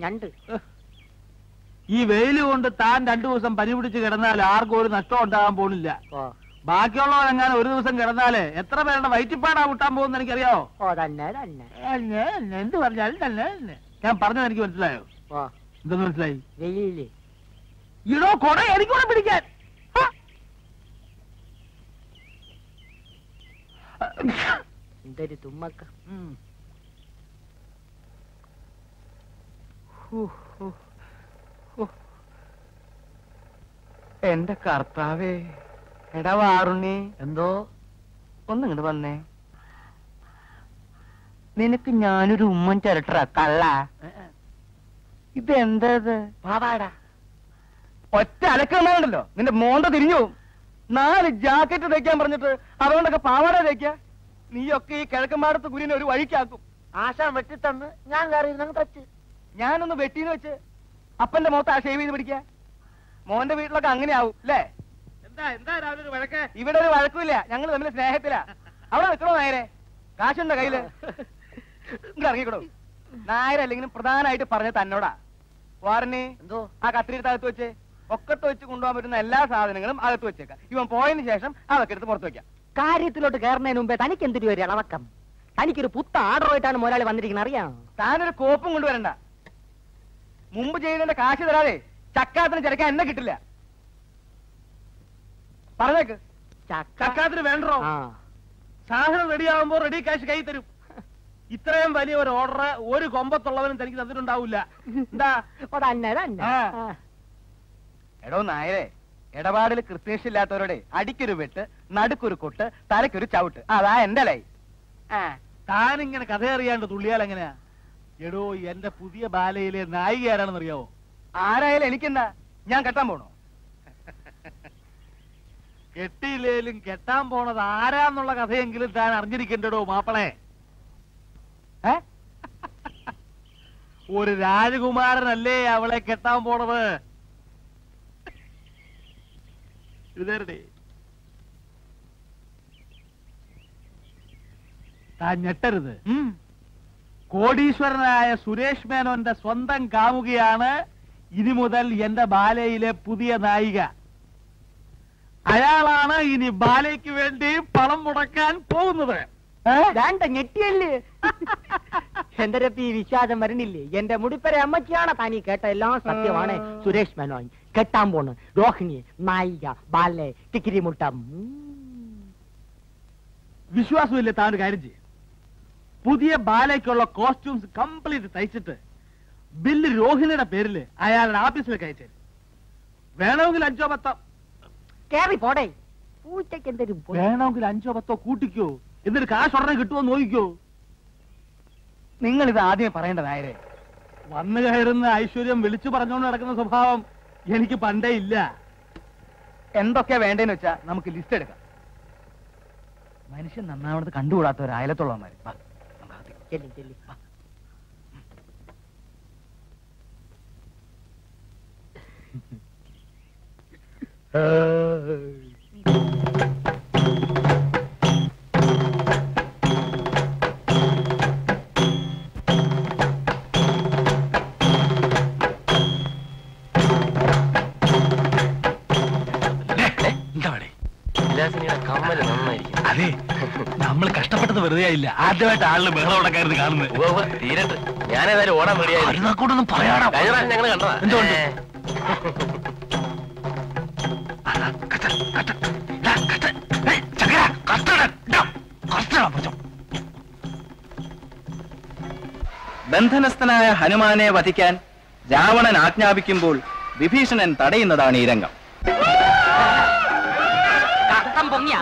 ഞണ്ട് ഈ വെയില് കൊണ്ട് താൻ 2 ദിവസം പനി പിടിച്ച് കിടന്നാൽ ആർക്കും ഒരു നഷ്ടം ഉണ്ടാകാൻ പോണില്ല. ബാക്കിയുള്ളവരെങ്ങാനും ഒരു ദിവസം കിടന്നാല് എത്ര പേരുടെ വയറ്റിപ്പാടാ വിട്ടാൻ പോകുന്ന എനിക്കറിയാവോ? എന്ത് പറഞ്ഞാലും തന്നെ. ഞാൻ പറഞ്ഞത് എനിക്ക് മനസ്സിലായോ? എന്തെന്ന് മനസ്സിലായി? വെയില് ഇടോ കൊട എനിക്കൂടെ പിടിക്കാൻ. എന്തൊരു തുമ്മക്ക. എന്റെ കർത്താവേ. എടാ വാറുണ്ണി, എന്തോ ഒന്നിങ്ങോട്ട് വന്നേ. നിനക്ക് ഞാനൊരു ഉമ്മൻ ചിരട്ട കള്ള. ഇതെന്താ പാവാടാ? ഒറ്റ അലക്കണ്ടല്ലോ, നിന്റെ മോന്ത തിരിഞ്ഞു പോവും. 4 ജാക്കറ്റ് തയ്ക്കാൻ പറഞ്ഞിട്ട് അതുകൊണ്ടൊക്കെ പാവാട തയ്ക്ക. നീയൊക്കെ ഈ കിഴക്കമ്പാടത്ത് കുരിനെ ഒരു വഴിക്കാക്കും. ആശാൻ വെട്ടിത്തന്ന് ഞാൻ കയറി തച്ച്. ഞാനൊന്ന് വെട്ടിന്ന് വെച്ച് അപ്പന്റെ മുഖത്ത് ആ ഷേവ് ചെയ്ത് പിടിക്ക. മോന്റെ വീട്ടിലൊക്കെ അങ്ങനെ ആവും അല്ലേ? ഇവിടെ ഒരു വഴക്കുമില്ല, ഞങ്ങൾ തമ്മിൽ സ്നേഹത്തിലാ. അവിടെ നിൽക്കണോ നായരെ? കാശുണ്ടോ കയ്യില്? ഇറങ്ങിക്കണോ? നായരല്ലെങ്കിലും പ്രധാനമായിട്ട് പറഞ്ഞ തന്നോടാ. വാറിന് എന്തോ ആ കത്തിരിയുടെ അകത്ത് വെച്ച് ഒക്കത്ത് വെച്ച് കൊണ്ടുപോകാൻ പറ്റുന്ന എല്ലാ സാധനങ്ങളും അകത്ത് വെച്ചേക്കാം. ഇവൻ പോയതിനു ശേഷം അതൊക്കെ എടുത്ത് പുറത്ത് വെക്കാം. കാര്യത്തിലോട്ട് കയറുന്നതിന് മുമ്പേ തനിക്ക് എന്തൊരു ഒരു ഇളവക്കം? തനിക്കൊരു പുത്ത ആർഡറുമായിട്ടാണ് മുതലാളി വന്നിരിക്കുന്നത്, അറിയാം. താനൊരു കോപ്പും കൊണ്ടുവരണ്ട. മുമ്പ് ചെയ്തതിന്റെ കാശ് തരാതെ ചക്കാത്തിന് ചിരക്കാൻ എന്നെ കിട്ടില്ല. പറഞ്ഞേക്ക്. ചക്കാത്തിന് വേണ്ടോ? സാധനം റെഡിയാവുമ്പോ റെഡി കാശ് കൈ തരും. ഇത്രയും വലിയ ഒരു ഓർഡർ ഒരു കൊമ്പത്തുള്ളവനും തനിക്ക് തന്നിട്ടുണ്ടാവില്ല. എന്താ? എടോ നായരെ, ഇടപാടിൽ കൃത്യനിഷ്ഠയില്ലാത്തവരോടെ അടിക്കൊരു വെട്ട്, നടുക്കൊരു കൊട്ട്, തലക്കൊരു ചവിട്ട്. അതാ എന്റെ ലൈ. താനിങ്ങനെ കഥ അറിയാണ്ട് തുള്ളിയാൽ എങ്ങനെയാ? എടോ, എന്റെ പുതിയ ബാലയിലെ നായിക ആരാണെന്ന് അറിയാവോ? ആരായാലും എനിക്കെന്താ? ഞാൻ കെട്ടാൻ പോണോ? കെട്ടിയില്ലേലും കെട്ടാൻ പോണത് ആരാന്നുള്ള കഥയെങ്കിലും താൻ അറിഞ്ഞിരിക്കണ്ടോ മാപ്പിളെ. ഒരു രാജകുമാരനല്ലേ അവളെ കെട്ടാൻ പോണത്? താൻ ഞെട്ടരുത്. കോടീശ്വരനായ സുരേഷ് മേനോന്റെ സ്വന്തം കാമുകയാണ് ഇനി മുതൽ എന്റെ ബാലയിലെ പുതിയ നായിക. അയാളാണ് ഇനി ബാലയ്ക്ക് വേണ്ടി പണം മുടക്കാൻ പോകുന്നത്. ഞെട്ടിയല്ലേ? എന്റെ രപ്പി വിശ്വാസം വരുന്നില്ലേ? എന്റെ മുടിപ്പര അമ്മച്ചിയാണ് താനീ കേട്ട എല്ലാം സത്യമാണ്. സുരേഷ് മേനോൻ കെട്ടാൻ പോണ് രോഹിണി നായിക ബാലെ ടിക്കിരി മുട്ടം. വിശ്വാസമില്ലേ? താൻ ഒരു കാര്യം ചെയ്യും, പുതിയ ബാലയ്ക്കുള്ള കോസ്റ്റ്യൂംസ് കംപ്ലീറ്റ് തയ്ച്ചിട്ട് ബില്ല് രോഹിണിയുടെ പേരിൽ അയാളുടെ ഓഫീസിലേക്ക് അയച്ചു. വേണമെങ്കിൽ 5 or 10 കേറി പോടേ. പൂച്ചയ്ക്ക് എന്തൊരു വേണമെങ്കിൽ 5 or 10 കൂട്ടിക്കോ, എന്നിട്ട് കാശ് ഉടനെ കിട്ടുമോ നോക്കിക്കോ. നിങ്ങൾ ഇത് ആദ്യമേ പറയേണ്ട നായരെ. വന്നു കയറുന്ന ഐശ്വര്യം വിളിച്ചു പറഞ്ഞുകൊണ്ട് നടക്കുന്ന സ്വഭാവം എനിക്ക് പണ്ടേ ഇല്ല. എന്തൊക്കെയാ വേണ്ടേന്ന് വെച്ചാ നമുക്ക് ലിസ്റ്റ് എടുക്കാം. മനുഷ്യൻ നന്നാവണത് കണ്ടുകൂടാത്തവർ അയലത്തുള്ളവന്മാര്. അതെ, നമ്മൾ കഷ്ടപ്പെട്ടത് വെറുതെ ആയില്ല. ആദ്യമായിട്ട് ആളിന് ബഹളം ഉടക്കായിരുന്നു കാണുന്നത്. തീരട്ട് ഞാനേതായാലും ഓടാൻ റെഡിയായിക്കൂടൊന്നും പറയാടാ. ഞങ്ങൾ കണ്ടതാ. എന്തുകൊണ്ട്? ബന്ധനസ്ഥനായ ഹനുമാനെ വധിക്കാൻ രാവണൻ ആജ്ഞാപിക്കുമ്പോൾ വിഭീഷണൻ തടയുന്നതാണ് ഈ രംഗം.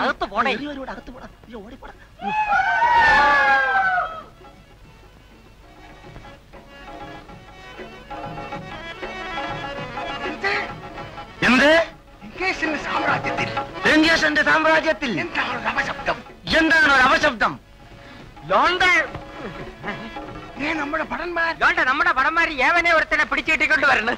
അകത്ത് പോടേ. എന്ത്? ലങ്കേശന്റെ സാമ്രാജ്യത്തിൽ എന്താണ് ഒരു അപശബ്ദം? നമ്മുടെ പടന്മാര് ഏവനെ ഒരുത്തനെ പിടിച്ചിട്ടിക്കൊണ്ട് വരണം.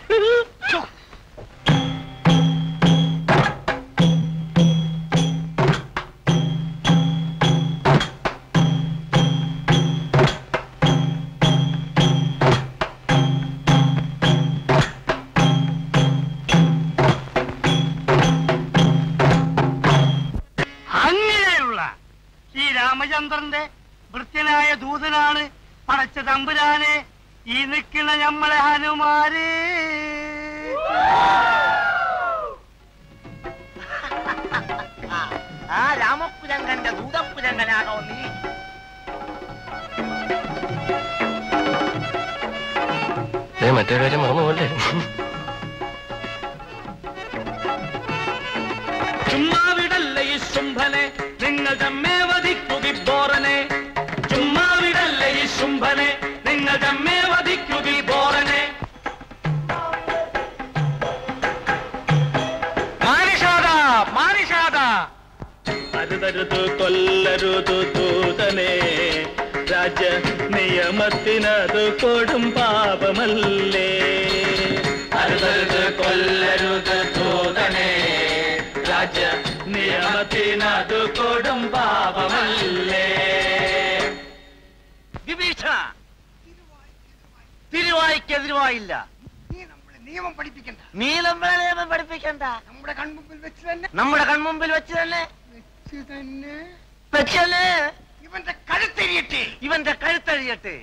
ഈ രാമചന്ദ്രന്റെ വൃത്യനായ ദൂതനാണ് പടച്ച തമ്പുരാനെ ഈ നിൽക്കുന്ന നമ്മളെ ഹനുമാര്. ആ രാമപുരങ്കന്റെ ദൂതപുരങ്കനാണോ നീ? മറ്റേ കാര്യം മറന്നുപോലെ. ചുമ്മാവിടല്ല ഈ ശുംഭനെ നിങ്ങൾ തമ്മേ വധിക്കുകി ബോറനെ. ചുമ്മാവിടല്ല ഈ ശുംഭനെ നിങ്ങൾ തമ്മേ വധിക്കുകി ബോറനെ. മാനിഷാദ മാനിഷാദ അരുതരുത് കൊല്ലരുത് ദൂതനെ. രാജ്യ നിയമത്തിനത് കൊടും പാപമല്ലേ. അരുതരുത് കൊല്ലരുത് ദൂതനെ. രാജ്യ നിയമത്തിനത് കൊടും പാപമല്ലേ. വിഭീഷണ, തിരുവായിക്കെതിരുവായില്ല. നീ നമ്മളെ നിയമം പഠിപ്പിക്കണ്ട. നീ നമ്മളെ നിയമം പഠിപ്പിക്കണ്ട. നമ്മുടെ കൺമുമ്പിൽ വെച്ച് തന്നെ നമ്മുടെ കൺമുമ്പിൽ വെച്ച് തന്നെ ഇവന്റെ കഴുത്തെരിയട്ടെ. ഇവന്റെ കഴുത്തഴിയട്ടെ.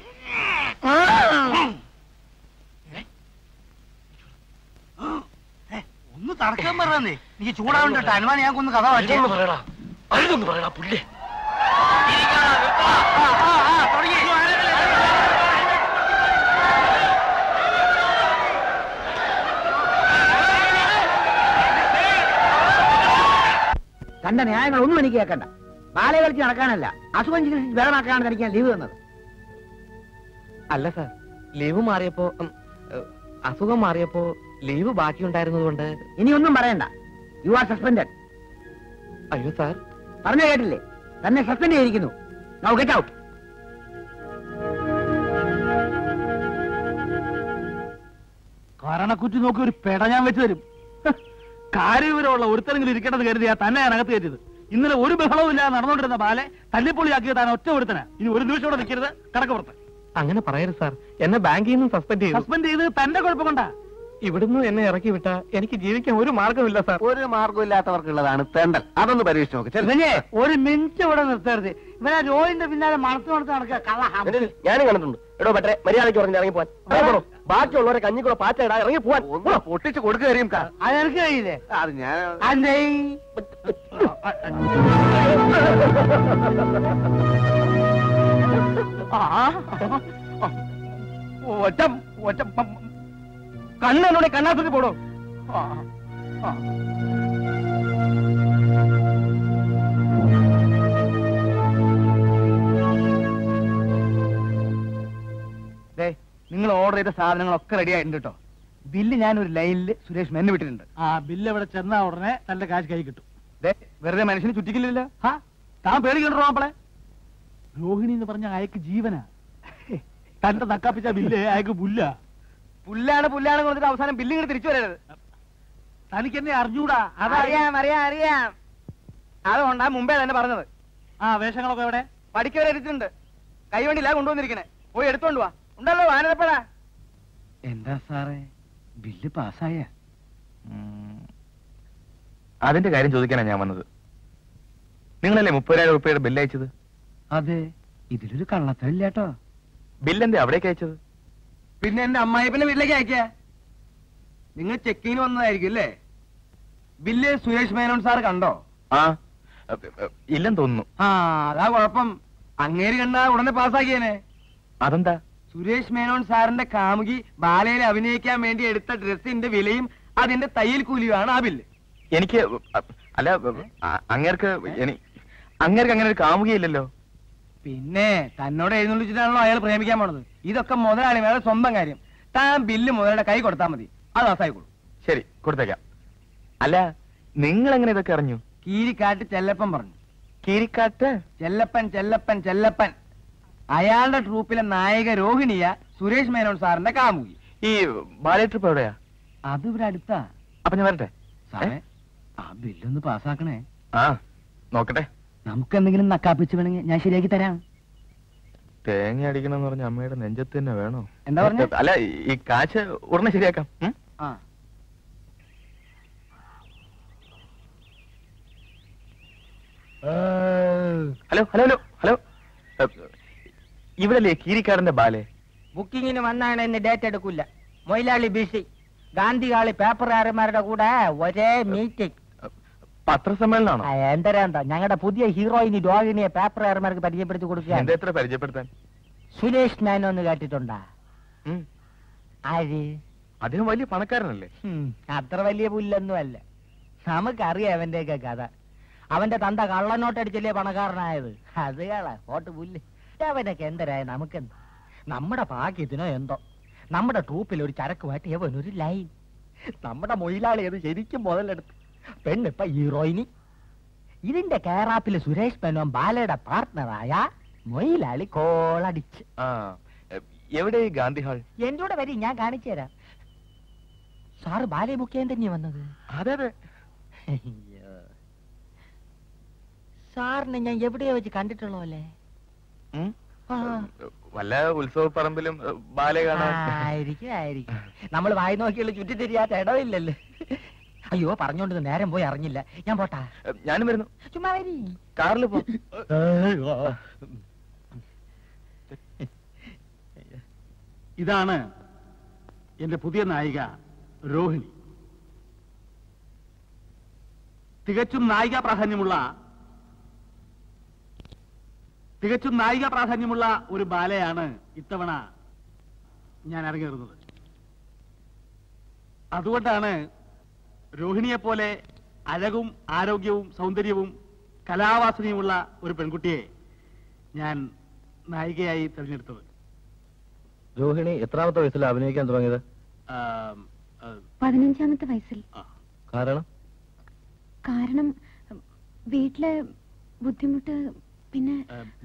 ഒന്ന് തടക്കാൻ പറഞ്ഞേ. നീ ചൂടാവണ്ടോ? അനുമാൻ ഞാൻ കൊന്ന് കഥ വായിച്ചു പറയടാ, അഴുതൊന്ന് പറയടാ പുല്ലേ. തന്റെ ന്യായങ്ങളൊന്നും എനിക്ക് കേൾക്കണ്ട. ബാല കളിച്ച് നടക്കാനല്ല, അസുഖം ചികിത്സിച്ച് ബലമാക്കാനാണ് തനിക്ക് ഞാൻ ലീവ് തന്നത്. അല്ല സാർ, ലീവ് മാറിയപ്പോ അസുഖം മാറിയപ്പോ ലീവ് ബാക്കിയുണ്ടായിരുന്നതുകൊണ്ട്. ഇനി ഒന്നും പറയണ്ട. You are suspended. അയ്യോ സാർ, പറഞ്ഞു കേട്ടില്ലേ? തന്നെ സസ്പെൻഡ് ചെയ്തിരിക്കുന്നു. Now get out. കാരണക്കുറ്റി നോക്കി ഒരു പെട ഞാൻ വെച്ച് തരും. കാര്യവിവരമുള്ള ഒരുത്തരെങ്കിലും ഇരിക്കേണ്ടത് കരുതിയാ തന്നെ ഞാൻ അകത്ത് കയറ്റിയത്. ഇന്നലെ ഒരു ബഹളവും ഇല്ലാതെ നടന്നുകൊണ്ടിരുന്ന ബാലെ തല്ലിപ്പൊളിയാക്കിയത് താൻ ഒറ്റ ഒരുത്തനാ. ഇനി ഒരു നിമിഷം കൂടെ നിൽക്കരുത്, കടക്കപ്പുറത്ത്. അങ്ങനെ പറയരുത് സാർ. എന്നെ ബാങ്കിൽ നിന്നും സസ്പെൻഡ് ചെയ്തു. സസ്പെൻഡ് ചെയ്ത് തന്റെ കുഴപ്പം കൊണ്ടാ. ഇവിടുന്ന് എന്നെ ഇറക്കി വിട്ട എനിക്ക് ജീവിക്കാൻ ഒരു മാർഗമില്ല സാർ. ഒരു മാർഗമില്ലാത്തവർക്കുള്ളതാണ് തെണ്ടൽ. അതൊന്ന് പരീക്ഷിച്ച് നോക്ക്. ഒരു മിനിറ്റ് ഇവിടെ നിർത്തരുത്. ഇവനെ രോഹിന്റെ പിന്നാലെ മണത്ത് നടക്കുക. കള്ള ഞാനും കണ്ടിട്ടുണ്ട്. എടോ പറ്റേ മര്യാദയ്ക്ക് പറഞ്ഞ് ഇറങ്ങി പോവാൻ. ബാക്കിയുള്ളവരെ കഞ്ഞിക്കൂടെ പാറ്റയിടാ ഇറങ്ങി പോവാൻ. ഒന്ന് പൊട്ടിച്ച് കൊടുക്കുകയും അത് എനിക്ക് കഴിയില്ലേ? അത് ഞാൻ അതെ. ഒറ്റ ഒറ്റ കണ്ണോടെ കണ്ണാസത്തിൽ പോടോ. നിങ്ങൾ ഓർഡർ ചെയ്ത സാധനങ്ങളൊക്കെ റെഡി ആയിട്ടുണ്ട് കേട്ടോ. ബില്ല് ഞാൻ ഒരു ലൈനിൽ സുരേഷ് മെന്ന് വിട്ടിട്ടുണ്ട്. ആ ബില്ല് ഇവിടെ ചെന്നാ ഉടനെ തന്റെ കാശ് കൈ കിട്ടും. വെറുതെ മനുഷ്യന് ചുറ്റിക്കില്ലല്ലോ. താൻ പേടിക്കണ്ടോ നമ്മളെ? രോഹിണി എന്ന് പറഞ്ഞ അയക്ക് ജീവനാ. തന്റെ നക്കാപ്പിച്ച ബില്ല് അയക്ക് പുല്ല. പുല്ലാണ് പുല്ലാണ് കൊണ്ടിട്ട് അവസാനം ബില്ലിങ്ങനെ തിരിച്ചു വരരുത്. തനിക്ക് എന്നെ അറിഞ്ഞൂടാ. അറിയാം അറിയാം അറിയാം. അതുകൊണ്ടാ മുമ്പേ തന്നെ പറഞ്ഞത്. ആ വേഷങ്ങളൊക്കെ എവിടെ? പഠിക്കവരെ എടുത്തിട്ടുണ്ട്. കൈവണ്ടിയിലാ കൊണ്ടുവന്നിരിക്കണേ. പോയി എടുത്തോണ്ട് വാ. ഉണ്ടല്ലോ വാനരപ്പഴാ. എന്താ സാറേ, ബില്ല് പാസ്സായ? അതിന്റെ കാര്യം ചോദിക്കാനാണ് ഞാൻ വന്നത്. നിങ്ങളല്ലേ 30,000 രൂപയുടെ ബില്ല് അയച്ചത്? അതെ, ഇതിലൊരു കള്ളത്തരില്ല കേട്ടോ. ബില്ലെന്തേ അവിടേക്ക് അയച്ചത്? പിന്നെ എന്റെ അമ്മായിപ്പന്റെ വീട്ടിലേക്ക് അയക്കാ. നിങ്ങൾ ചെക്കിങ്ങിന് വന്നതായിരിക്കും അല്ലേ? ബില്ല് സുരേഷ് മേനോൻ സാർ കണ്ടോ? ആ ഇല്ലെന്ന് തോന്നുന്നു. ആ അതാ കുഴപ്പം. അങ്ങേര് കണ്ടാ ഉടനെ പാസ്സാക്കിയേനെ. അതെന്താ? സുരേഷ് മേനോൻ സാറിന്റെ കാമുകി ബാലയിൽ അഭിനയിക്കാൻ വേണ്ടി എടുത്ത ഡ്രസ്സിന്റെ വിലയും അതിന്റെ തയ്യൽ കൂലിയുമാണ് ആ ബില്ല്. എനിക്ക് അല്ല, അങ്ങേർക്ക് അങ്ങനെ ഒരു കാമുകയില്ലല്ലോ. പിന്നെ തന്നോട് എഴുന്നള്ളിച്ചിട്ടാണല്ലോ അയാൾ പ്രേമിക്കാൻ പോണത്. ഇതൊക്കെ മുതലാളി വേറെ സ്വന്തം കാര്യം. താൻ ബില്ല് മുതലാളിയുടെ കൈ കൊടുത്താൽ മതി, അത് പാസ്സായിക്കോളൂ. ശരി, കൊടുത്തേക്കാം. അല്ല, നിങ്ങൾ എങ്ങനെ ഇതൊക്കെ അറിഞ്ഞു? കീരിക്കാട്ട് ചെല്ലപ്പൻ പറഞ്ഞു. കീരിക്കാട്ട് ചെല്ലപ്പൻ ചെല്ലപ്പൻ ചെല്ലപ്പൻ അയാളുടെ ട്രൂപ്പിലെ നായിക രോഹിണിയ സുരേഷ് മേനോൻ സാറിന്റെ കാമുകി. ഈ ബാലേ ട്രിപ്പ് എവിടെയാ? അത് ഇവിടെ അടുത്താ. അപ്പൊ ഞാൻ വരട്ടെ? സാറേ, ആ ബില്ലൊന്ന് പാസ്സാക്കണേ. ആ നോക്കട്ടെ. നമുക്ക് എന്തെങ്കിലും നക്കാപ്പിച്ച് വേണമെങ്കിൽ ഞാൻ ശരിയാക്കി തരാം. തേങ്ങ അടിക്കണമെന്ന് പറഞ്ഞ അമ്മയുടെ നെഞ്ചത്ത് തന്നെ വേണോ? എന്താ പറഞ്ഞ? അല്ല, ഈ കാശ് ഉടനെ ശരിയാക്കാം. ആ hello hello hello hello hello ഇവിടല്ലേ കീരിക്കാടന്റെ ബാലെ? ബുക്കിങ്ങിന് വന്നാണ് ഇന്ന് ഡേറ്റ് എടുക്കില്ല. മൊയിലാളി ബിസി. ഗാന്ധികാളി പേപ്പറുകാരന്മാരുടെ കൂടെ ഒരേ മീറ്റിംഗ്. പത്രസമ്മേളനമാണോ? എന്തരാന്താ ഞങ്ങളുടെ പുതിയ ഹീറോയിനി രോഹിണിയെ പേപ്പറുകാരന്മാർക്ക് പരിചയപ്പെടുത്തി കൊടുക്കുക. എന്താ എത്ര പരിചയപ്പെടുത്താൻ? സുരേഷ് മേനോൻ ഒന്ന് കേട്ടിട്ടുണ്ടാ? ആര്? അദ്ദേഹം വലിയ പണക്കാരനല്ലേ? അത്ര വലിയ പുല്ലൊന്നും അല്ല. നമുക്കറിയാം അവന്റെയൊക്കെ കഥ. അവന്റെ തന്ത കള്ളനോട്ടടിച്ചല്ലേ പണക്കാരനായത്. അത് കോട്ട് പുല്ല്. അവനൊക്കെ എന്തരായ നമുക്കെന്ത്? നമ്മുടെ ഭാഗ്യത്തിനോ എന്തോ നമ്മുടെ ട്രൂപ്പിൽ ഒരു ചരക്കുമായിട്ട് എവനൊരു ലൈൻ. നമ്മുടെ മൊയിലാളി അത് ശരിക്കും മുതലെടുത്ത്. പെണ്ണിപ്പ ഹീറോയിനി. ഇതിന്റെ കേറാപ്പില് സുരേഷ് മേനോൻ ബാലയുടെ പാർട്ട്ണറായ മൊയിലാളി കോളടിച്ച്. എവിടെ ഗാന്ധി ഹാൾ? എന്റെ കൂടെ വരി, ഞാൻ കാണിച്ചു തരാം. സാറ് ബാലയെ ബുക്ക് ചെയ്യാൻ തന്നെയാ വന്നത്? അതെ അതെ. സാറിനെ ഞാൻ എവിടെയോ വെച്ച് കണ്ടിട്ടുള്ളോ അല്ലേ? വല്ല ഉത്സവ പറമ്പിലും ബാലെ കാണാൻ. ആയിരിക്കും. നമ്മൾ വായി നോക്കിയുള്ള ചുറ്റി തിരിയാത്ത ഇടവില്ലല്ലേ. അയ്യോ, പറഞ്ഞോണ്ട് നേരം പോയി അറിഞ്ഞില്ല. ഞാൻ പോട്ടാ. ഞാനും വരുന്നു. ചുമ്മാ വരി. കാറിൽ പോ. ഇതാണ് എന്റെ പുതിയ നായിക രോഹിണി. തികച്ചും നായിക പ്രാധാന്യമുള്ള ഒരു ബാലയാണ് ഇത്തവണ ഞാൻ അരങ്ങേറുന്നത്. അതുകൊണ്ടാണ് രോഹിണിയെ പോലെ അഴകും ആരോഗ്യവും സൗന്ദര്യവും കലാവാസനയുമുള്ള ഒരു പെൺകുട്ടിയെ ഞാൻ നായികയായി തിരഞ്ഞെടുത്തത്. രോഹിണി എത്രാമത്തെ വയസ്സിൽ അഭിനയിക്കാൻ തുടങ്ങിയത്? 15ാമത്തെ വയസ്സിൽ. കാരണം വീട്ടിലെ ബുദ്ധിമുട്ട്. പിന്നെ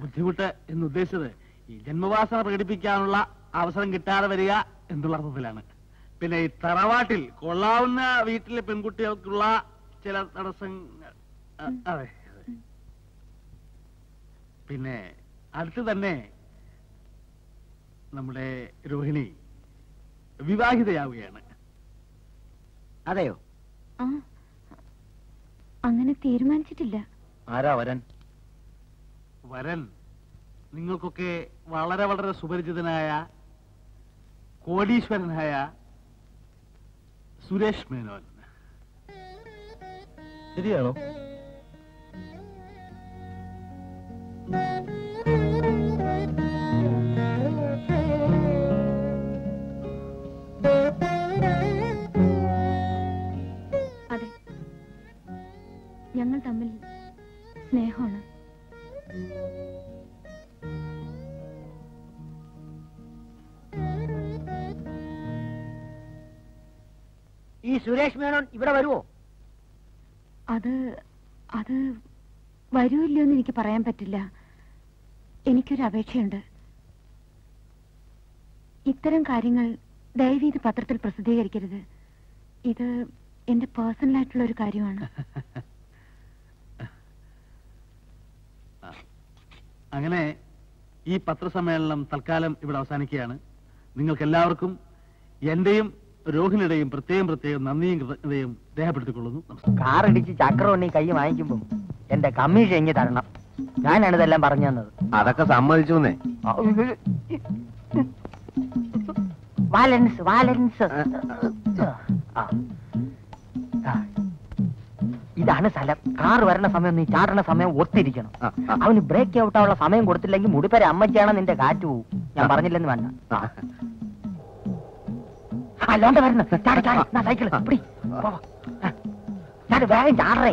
ബുദ്ധിമുട്ട് എന്ന് ഉദ്ദേശിച്ചത് ഈ ജന്മവാസന പ്രകടിപ്പിക്കാനുള്ള അവസരം കിട്ടാതെ വരിക എന്നുള്ള അർത്ഥത്തിലാണ്. പിന്നെ ഈ തറവാട്ടിൽ കൊള്ളാവുന്ന വീട്ടിലെ പെൺകുട്ടികൾക്കുള്ള ചില തടസ്സങ്ങൾ. അതെ. പിന്നെ അടുത്ത് തന്നെ നമ്മുടെ രോഹിണി വിവാഹിതയാവുകയാണ്. അതെയോ? അങ്ങനെ തീരുമാനിച്ചിട്ടില്ല. ആരാ വരൻ? വരൻ നിങ്ങൾക്കൊക്കെ വളരെ വളരെ സുപരിചിതനായ കോടീശ്വരനായ സുരേഷ് മേനോൻ. ശരിയാണോ? അതെ, ഞങ്ങൾ തമ്മിൽ സ്നേഹമാണ്. ഈ സുരേഷ് മേനോൻ ഇവിടെ വരുമോ? അത് വരുമില്ലോ എന്ന് എനിക്ക് പറയാൻ പറ്റില്ല. എനിക്കൊരു അപേക്ഷയുണ്ട്. ഇത്തരം കാര്യങ്ങൾ ദയവീത് പത്രത്തിൽ പ്രസിദ്ധീകരിക്കരുത്. ഇത് എന്റെ പേഴ്സണലായിട്ടുള്ള ഒരു കാര്യമാണ്. അങ്ങനെ ഈ പത്രസമ്മേളനം തൽക്കാലം ഇവിടെ അവസാനിക്കുകയാണ്. നിങ്ങൾക്ക് എല്ലാവർക്കും എന്റെയും രോഹിണിയുടെയും പ്രത്യേകം നന്ദിയും കൃതജ്ഞതയും രേഖപ്പെടുത്തിക്കൊള്ളുന്നു. കാറിടിച്ച് ചക്രവണ്ണി കൈ വാങ്ങിക്കുമ്പോ എന്റെ കമ്മീഷൻ എങ്ങി തരണം. ഞാനാണ് ഇതെല്ലാം പറഞ്ഞു തന്നത്. അതൊക്കെ സമ്മതിച്ചൂന്നേ. വാലൻസ് ഇതാണ് സ്ഥലം. കാറ് വരണ സമയം നീ ചാടണ സമയം ഒത്തിരിക്കണം. അവന് ബ്രേക്ക് ഔട്ടാനുള്ള സമയം കൊടുത്തില്ലെങ്കിൽ മുടിപ്പര അമ്മയ്ക്കാണ് നിന്റെ കാറ്റ് പോവും. ഞാൻ പറഞ്ഞില്ലെന്ന് വേണ്ട. അല്ലോണ്ട് വരുന്നു. സൈക്കിള് ചാട്, വേഗം ചാടറേ.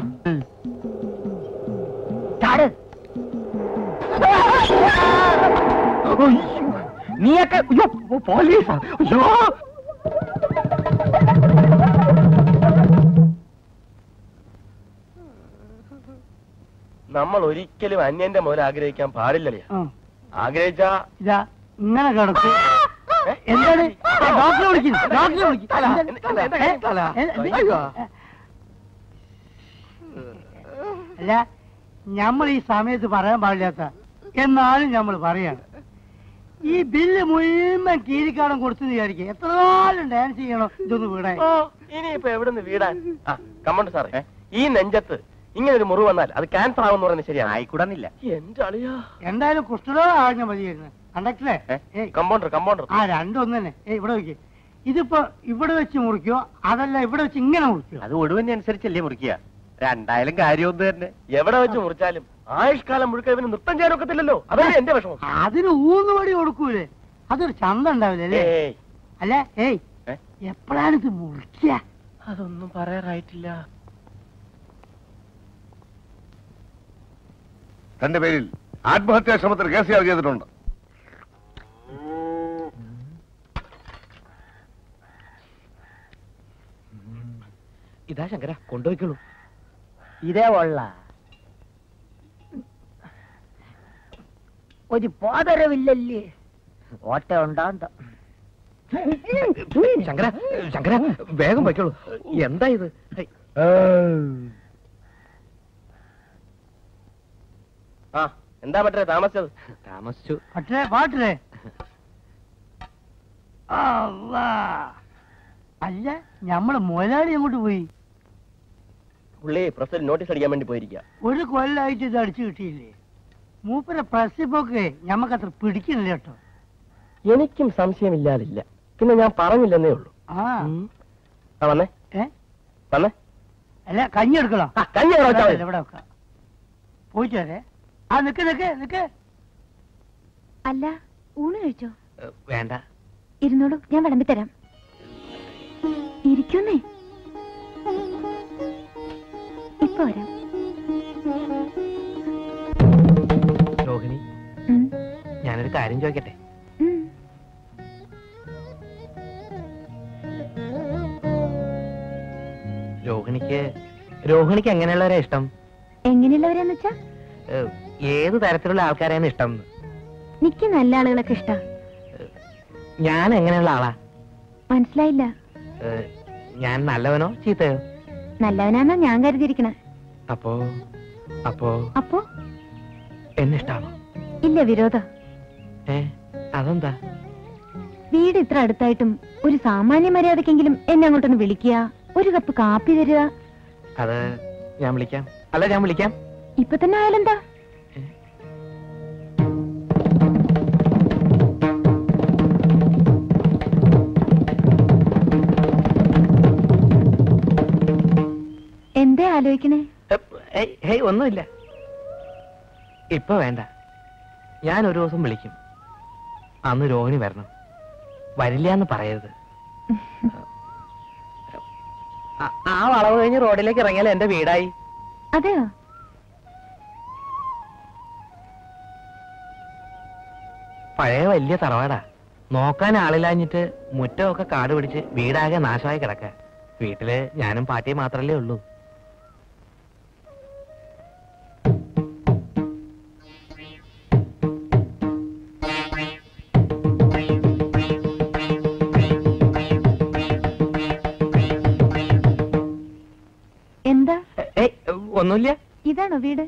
ചാട്. നീയൊക്കെ പോലീസാ? അയ്യോ, നമ്മൾ ഒരിക്കലും അന്യന്റെ മുതൽ ആഗ്രഹിക്കാൻ പാടില്ലല്ലേ? ആഗ്രഹിച്ചാ ഇതാ ഇങ്ങനെ കിടക്ക്. എന്താണ്? ഡോക്ടറെ വിളിക്കുന്നു. അല്ല, നമ്മൾ ഈ സമയത്ത് പറയാൻ പാടില്ലാത്ത എന്നാലും നമ്മൾ പറയാണ്. ഈ ബില്ല് മുഴുവൻ കീരിക്കാടം കൊടുത്തു വിചാരിക്കുക. എത്ര നാളും ഡാൻസ് ചെയ്യണോ ഇതൊന്ന് വീടാൻ? ഇനിയിപ്പോ എവിടെ നിന്ന് വീടാൻ? കമ്മണ്ട് സാറേ, ഈ നെഞ്ചത്ത് ഇങ്ങനെ ഒരു മുറിവ് വന്നാൽ അത് ക്യാൻസർ ആവുമെന്ന് പറയുന്നത് ശരിയാണ്. ആയിക്കൂടാന്നില്ല. എന്റെ അളിയാ. എന്തായാലും കുഷ്ഠരോഗം ആകാൻ മതിയായിരുന്നു. കണ്ടക്ടറെ കമ്പൗണ്ടർ ആ രണ്ടൊന്നു തന്നെ. ഇവിടെ വെക്ക്. ഇതിപ്പോ ഇവിടെ വെച്ച് മുറിക്കോ അതല്ല ഇവിടെ വെച്ച് ഇങ്ങനെ മുറിക്കോ? അത് ഒടുവിനെ അനുസരിച്ചല്ലേ മുറിക്കുക. രണ്ടായാലും കാര്യമൊന്നും തന്നെ. എവിടെ വെച്ച് മുറിച്ചാലും ആയുഷ്കാലം മുഴുക്ക ഇവന് നൃത്തം ചെയ്യാൻ ഒക്കത്തില്ലല്ലോ. അതല്ലേ എന്റെ വിഷമം. അതിന് ഊന്നുപടി കൊടുക്കൂലേ? അതൊരു ചന്ത ഉണ്ടാവില്ലേ അല്ലേ? അല്ല എപ്പോഴാണ് ഇത് മുറിക്കുക? അതൊന്നും പറയാറായിട്ടില്ല. തന്റെ പേരിൽ ആത്മഹത്യാ ശ്രമത്തിന് കേസ് ചാർജ് ചെയ്തിട്ടുണ്ട്. ഇതാ ശങ്കര, കൊണ്ടുപോയിക്കോളൂ. ഇതേ ഉള്ള ഒരു പോതരവില്ലല്ലേ? ഓട്ട ഉണ്ടാന്ത. ശങ്കര ശങ്കര വേഗം വയ്ക്കോളൂ. എന്താ ഇത്? ആ എന്താ പറ്റേ താമസിച്ചത്? താമസിച്ചു. പറ്റേ പാട്ടേ അല്ല ഞമ്മള് മുതലാളി അങ്ങോട്ട് പോയി. പുള്ളി പ്രസിൽ നോട്ടീസ് അടിക്കാൻ വേണ്ടി പോയിരിക്കുക. ഒരു കൊല്ലായിട്ട് ഇത് അടിച്ചു കിട്ടിയില്ലേ? മൂപ്പര പ്രസിപ്പൊക്കെ ഞമ്മക്കത്ര പിടിക്കുന്നില്ല കേട്ടോ. എനിക്കും സംശയമില്ലാതില്ല. പിന്നെ ഞാൻ പറഞ്ഞില്ലെന്നേ ഉള്ളൂ. ആ വന്നേ വന്നേ. അല്ല കഞ്ഞി എടുക്കണം. കഞ്ഞി ഇവിടെ വെക്കാം. പോയിട്ട് വരെ. ആ നിക്ക് നിക്ക് നിക്ക്. അല്ല ഊണ് കഴിച്ചോ? വേണ്ട. ഇരുന്നോളൂ, ഞാൻ വിളമ്പിത്തരാം. ഇരിക്കുന്നേ, ഇപ്പൊ വരാം. രോഹിണി, ഞാനൊരു കാര്യം ചോദിക്കട്ടെ? രോഹിണിക്ക് എങ്ങനെയുള്ളവരെ ഇഷ്ടം? എങ്ങനെയുള്ളവരെന്ന് വെച്ചാ ഏത് തരത്തിലുള്ള ആൾക്കാരെയാണ് ഇഷ്ടം? എനിക്ക് നല്ല ആളുകളൊക്കെ ഇഷ്ടം. ഞാൻ എങ്ങനെയുള്ള ആളാ? മനസ്സിലായില്ല. ഞാൻ നല്ലവനോ ചീത്തയോ? നല്ലവനാന്നാ ഞാൻ കരുതിയിരിക്കണ. അപ്പോ അപ്പോ അപ്പോ എന്നെ ഇഷ്ടാണോ? ഇല്ല, വിരോധ. അതെന്താ? വീട് ഇത്ര അടുത്തായിട്ടും ഒരു സാമാന്യ മര്യാദക്കെങ്കിലും എന്നെ അങ്ങോട്ടൊന്ന് വിളിക്കുക, ഒരു കപ്പ് കാപ്പി തരിക. അത് ഞാൻ വിളിക്കാം. അല്ല, ഞാൻ വിളിക്കാം. ഇപ്പൊ തന്നെ ആയാലെന്താ? എന്തേ ആലോചിക്കണേ? ഒന്നുമില്ല. ഇപ്പൊ വേണ്ട. ഞാൻ ഒരു ദിവസം വിളിക്കും. അന്ന് രോഹിണി വരണം. വരില്ല എന്ന് പറയരുത്. ആ വളവ് കഴിഞ്ഞ് റോഡിലേക്ക് ഇറങ്ങിയാൽ എന്റെ വീടായി. അതെയോ? പഴയ വലിയ തറവാടാ. നോക്കാൻ ആളില്ലാഞ്ഞിട്ട് മുറ്റമൊക്കെ കാട് പിടിച്ച് വീടാകെ നാശമായി കിടക്ക. വീട്ടില് ഞാനും പാട്ടിയും മാത്രല്ലേ ഉള്ളൂ. എന്താ? ഒന്നുമില്ല. ഇതാണോ വീട്?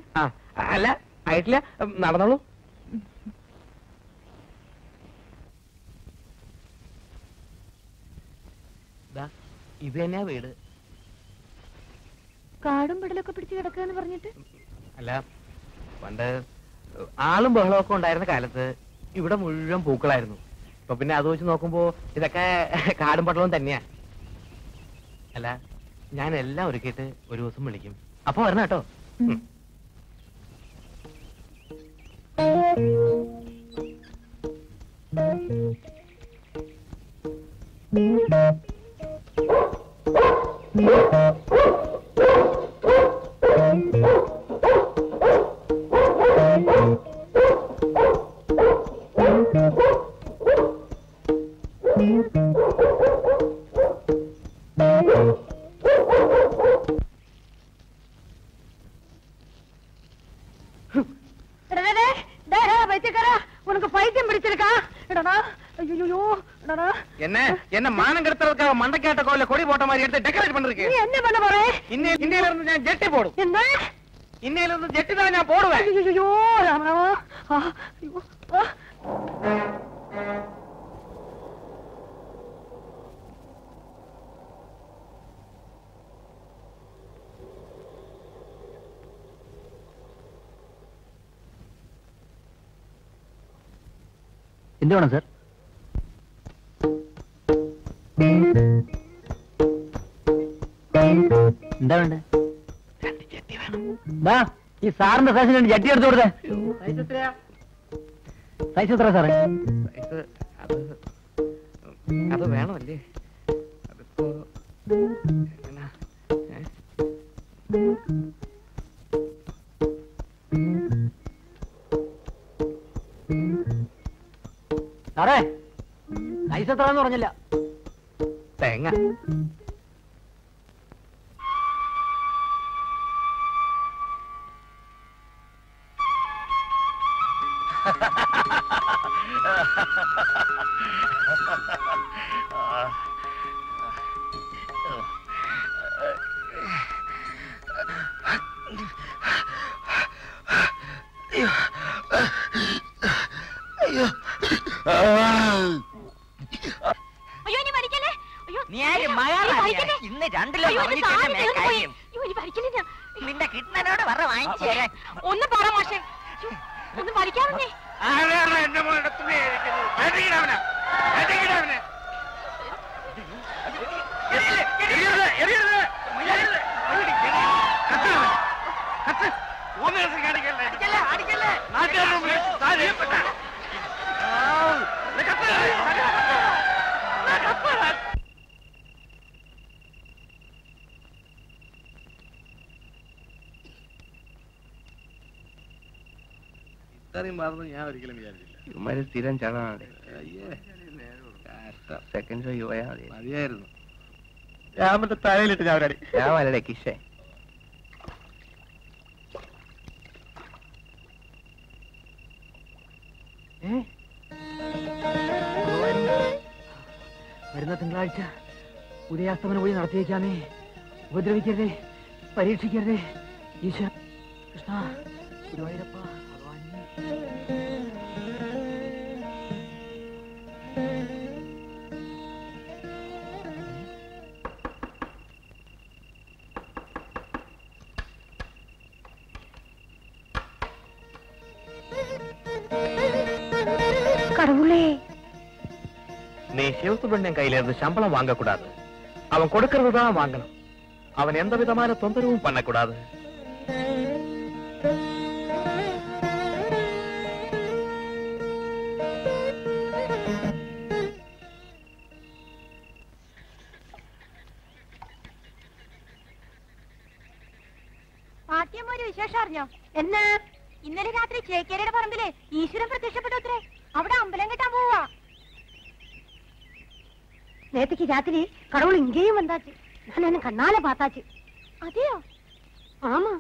അല്ല, ആയിട്ടില്ല. നടന്നോളൂ. ഇത് തന്നെയാ വീട്. കാടും പിടലൊക്കെ പിടിച്ച് കിടക്കാന്ന് പറഞ്ഞിട്ട്? അല്ല, പണ്ട് ആളും ബഹളമൊക്കെ ഉണ്ടായിരുന്ന കാലത്ത് ഇവിടെ മുഴുവൻ പൂക്കളായിരുന്നു. ഇപ്പൊ പിന്നെ അത് വെച്ച് നോക്കുമ്പോ ഇതൊക്കെ കാടും പടലവും തന്നെയാ. അല്ല, ഞാൻ എല്ലാം ഒരുക്കിയിട്ട് ഒരു ദിവസം വിളിക്കും. അപ്പൊ വരണം കേട്ടോ. உனக்கு பைத்தியம் பிடிச்சிருக்கா? என்ன மானம் கெடுத்துறதுக்காக மண்டைக்காட்ட கோயில கொடி போட்ட மாதிரி எடுத்து டெக்கரேட் பண்ணிருக்கேன். நீ என்ன பண்ண போற? இன்னையில இருந்து நான் ஜெட்டி போடும். என்ன? இன்னையில இருந்து ஜெட்டி தான் நான் போடுவேன். ஐயோ ராமராமா. എന്ത് വേണം സാർ? എന്താ വേണ്ടേ? ഈ സാറിന്റെ സൈസിന് വേണ്ടി ചട്ടി എടുത്തു കൊടുത്തേ. സൈസ് എത്ര സാറേ? അത് വേണമല്ലേ? അതിപ്പോ സാറേ സൈസ് എത്രയെന്ന് പറഞ്ഞില്ല. തേങ്ങ ഇന്ന് 2 കിലോ നിന്റെ കിട്ടനോട് പറ വാങ്ങിച്ചു തരാൻ. ഒന്ന് പറ മാഷേ, ഒന്ന് പഠിക്കാമെന്നേ. ഇത്രയും മാറുന്നു ഞാൻ ഒരിക്കലും വിചാരിച്ചില്ല. ഇവന്മാര് സ്ഥിരം ചടനാണ്. സെക്കൻഡ് ഷോ പോയാൽ മതി. മതിയായിരുന്നു. ഞാൻ മറ്റേ തലയിലിട്ട് ഞാൻ ഒരടി. ഞാൻ വരടെ കിഷേ. വരുന്ന തിങ്കളാഴ്ച ഉദയാസ്തമന വഴി നടത്തിയേക്കാമേ. ഉപദ്രവിക്കരുതേ, പരീക്ഷിക്കരുതേ. ഈശ്വര കൃഷ്ണ ഗുരുവായൂരപ്പ ഭഗവാനേ. கடவுளே, நீ சிவசுப்ரமணியன் கையில இருந்து சம்பளம் வாங்கக்கூடாது. அவன் கொடுக்கறதுதான் வாங்கணும். அவன் எந்த விதமான தொந்தரவும் பண்ணக்கூடாது. പാട്യം ഒരു വിശേഷം അറിഞ്ഞോ? എന്നാ? ഇന്നലെ രാത്രി ചേക്കേരയുടെ പറമ്പില് ഈശ്വരൻ പ്രത്യക്ഷപ്പെട്ടു അത്രേ. അവിടെ അമ്പലം കെട്ടാൻ പോവാ. நேற்றுக்கு ராத்திரி கடவுள் இங்கேயும் வந்தாச்சு. நான் என்ன கண்ணால பார்த்தாச்சு. അതെയോ? ஆமா.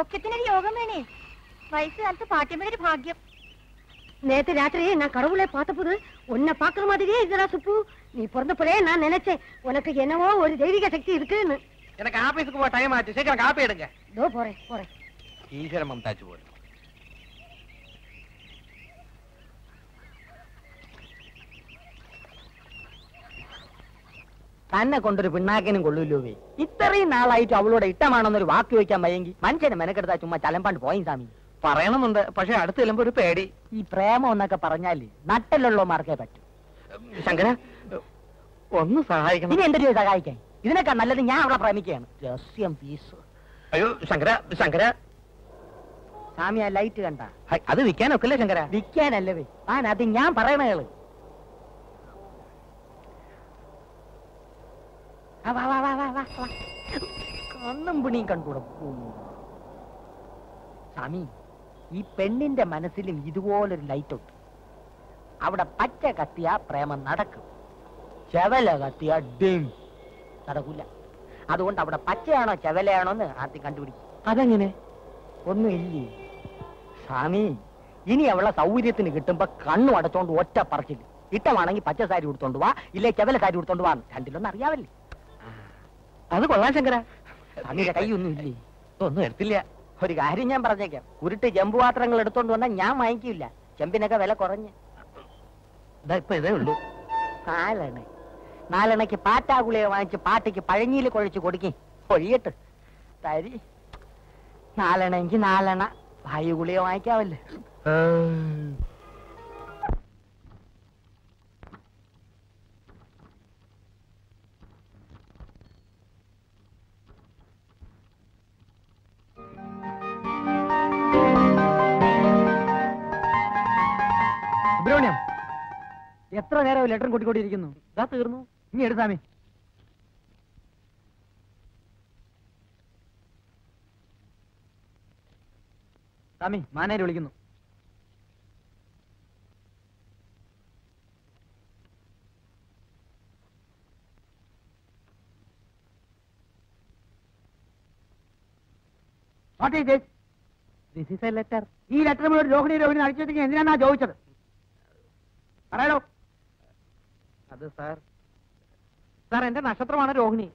ഒക്കത്തിനൊരു യോഗം വേണേ. വയസ്സുകാലത്ത് പാട്ടിയമ്മയുടെ ഭാഗ്യം. நேற்று ராத்திரி நான் கடவுளை பார்த்தபோது உன்னை பாக்குற மாதிரியே இதுடா சுப்பு. நீ பிறந்தப்பவே நான் நினைச்சேன் உனக்கு என்னவோ ஒரு தெய்வீக சக்தி இருக்குன்னு. எனக்கு ஆபீஸுக்கு போக டைம் ஆச்சு. சீக்கிரம் காப்பி எடுங்க. இதோ போறேன் போறேன். ஈஸ்வர மம்தாச்சு போடு. തന്നെ കൊണ്ടൊരു പിണ്ണാക്കിനും കൊള്ളൂല്ലോ. ഇത്രയും നാളായിട്ട് അവളോട് ഇഷ്ടമാണെന്നൊരു വാക്ക് വെക്കാൻ വയ്യെങ്കിൽ മനുഷ്യനെ മെനക്കെടുത്താ ചുമ്മാ ചലമ്പാണ്ട് പോയി സ്വാമി. പറയണമെന്നുണ്ട്, പക്ഷെ അടുത്ത് ചെല്ലുമ്പോ ഒരു പേടി. ഈ പ്രേമം എന്നൊക്കെ പറഞ്ഞാല് നട്ടലുള്ളമാർക്കേ പറ്റൂ. ശങ്കര ഒന്ന് സഹായിക്കണം. ഇനി എന്തൊരു സഹായിക്കാൻ? ഇതിനൊക്കെ നല്ലത് ഞാൻ അവളെ പ്രേമിക്കുകയാണ്. രഹസ്യം പീസ്. അയ്യോ ശങ്കര ശങ്കര. സ്വാമി ആ ലൈറ്റ് കണ്ട? അത് വിൽക്കാനൊക്കില്ലേ ശങ്കര? വിൽക്കാനല്ലവേ, അത് ഞാൻ പറയണേള്. കണ്ണും പിണിയും കണ്ടുകൂടെ. സ്വാമി, ഈ പെണ്ണിന്റെ മനസ്സിലും ഇതുപോലൊരു ലൈറ്റ് ഉണ്ട്. അവിടെ പച്ച കത്തിയ പ്രേമം നടക്കും, ചെവല കത്തിയ ഡിം നടക്കൂല. അതുകൊണ്ട് അവിടെ പച്ചയാണോ ചെവലയാണോ എന്ന് ആദ്യം കണ്ടുപിടിക്കും. അതെങ്ങനെ? ഒന്നുമില്ലേ സ്വാമി. ഇനി അവളെ സൗകര്യത്തിന് കിട്ടുമ്പോ കണ്ണു അടച്ചോണ്ട് ഒറ്റ പറച്ചില്ല. ഇട്ടമാണെങ്കിൽ പച്ച സാരി കൊടുത്തോണ്ട് വാ, ഇല്ലേ ചെവല സാരി കൊടുത്തോണ്ട് വാ. രണ്ടിലൊന്നും അറിയാവല്ലേ? അത് കൊള്ളാം ശങ്കര. സ്വാമിയുടെ കൈയൊന്നും ഇല്ലേ? ഒന്നും എടുത്തില്ല. ഒരു കാര്യം ഞാൻ പറഞ്ഞേക്കാം, ഉരുട്ട് ചെമ്പ് പാത്രങ്ങൾ എടുത്തോണ്ട് വന്നാൽ ഞാൻ വാങ്ങിക്കില്ല. ചെമ്പിനൊക്കെ വില കുറഞ്ഞ്. ഇപ്പൊ ഇതേ ഉള്ളൂ. നാലെണ്ണയ്ക്ക് പാറ്റാഗുളിയെ വാങ്ങിച്ച് പാട്ടിക്ക് പഴഞ്ഞിയിൽ കുഴച്ച് കൊടുക്കി ഒഴിയട്ട് തരി. 4 എണ്ണമെങ്കിൽ 4 എണ്ണ വായു ഗുളിയെ വാങ്ങിക്കാവല്ലേ. എത്ര നേരം ലെറ്റർ കൂട്ടിക്കൊണ്ടിരിക്കുന്നു? ഇതാ തീർന്നു. ഇനി എടുത്താമേ. സ്വാമി, മാനേജർ വിളിക്കുന്നു. What is this? This is a letter. ഈ ലെറ്റർ മുഴുവൻ രോഹിണി അടിച്ചെടുത്തെങ്കിൽ എന്തിനാ ചോദിച്ചത്? പറയാലോ. അത് സാർ എന്റെ നക്ഷത്രമാണ് രോഹിണി.